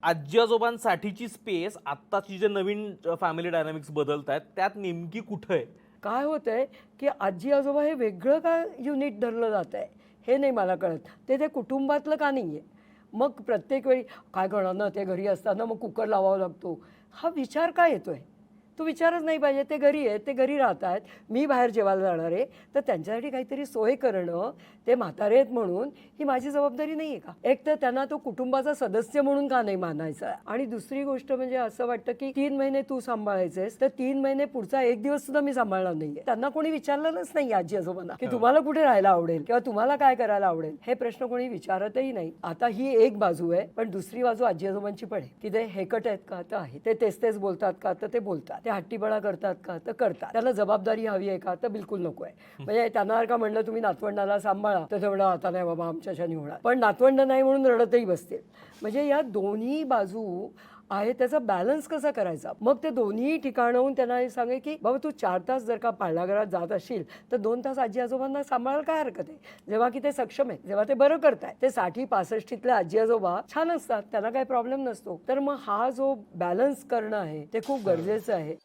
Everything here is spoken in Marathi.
आजी आजोबांसाठीची स्पेस आत्ताची जे नवीन फॅमिली डायनामिक्स बदलत आहेत त्यात नेमकी कुठं आहे? काय होतंय की आजी आजोबा हे वेगळं का युनिट धरलं जात आहे हे नाही मला कळत. ते कुटुंबातलं का नाही आहे. मग प्रत्येक वेळी काय करणार ना, ते घरी असताना मग कुकर लावावा लागतो, हा विचार काय येतोय? तो विचारच नाही पाहिजे. ते घरी आहेत, ते घरी राहत आहेत, मी बाहेर जेवायला जाणार आहे, तर त्यांच्यासाठी काहीतरी सोय करणं, ते म्हातारे आहेत म्हणून ही माझी जबाबदारी नाही आहे का? एक तर त्यांना तो कुटुंबाचा सदस्य म्हणून का नाही मानायचा? आणि दुसरी गोष्ट म्हणजे असं वाटतं की 3 महिने तू सांभाळायचेस, तर 3 महिने पुढचा 1 दिवस सुद्धा मी सांभाळणार नाहीये. त्यांना कोणी विचारलेलंच नाही आजी आजोबांना की तुम्हाला कुठे राहायला आवडेल किंवा तुम्हाला काय करायला आवडेल, हे प्रश्न कोणी विचारतही नाही. आता ही एक बाजू आहे, पण दुसरी बाजू आजी आजोबांची पण आहे की ते हेकट आहेत का? तर आहे. ते तेच तेच बोलतात का? तर ते बोलतात. ते हट्टीपणा करतात का? तर करतात. त्याला जबाबदारी हवी आहे का? तर बिलकुल नको आहे. म्हणजे त्यांना का म्हणलं तुम्ही नातवंडाला सांभाळा, तर ते म्हणलं आता नाही बाबा आमच्याशाने होणार. पण नातवंड नाही म्हणून रडतही बसतील. म्हणजे या दोन्ही बाजू आहे, त्याचा बॅलन्स कसा करायचा? मग ते दोन्ही ठिकाणाहून त्यांना हे सांगे की बाबा तू 4 तास जर का पाळणाघरात जात असशील तर 2 तास आजी आजोबांना सांभाळायला काय हरकत आहे? जेव्हा की ते सक्षम आहे, जेव्हा ते बरं करताय. ते 60-65 आजी आजोबा छान असतात, त्यांना काही प्रॉब्लेम नसतो. तर मग हा जो बॅलन्स करणं आहे ते खूप गरजेचं आहे.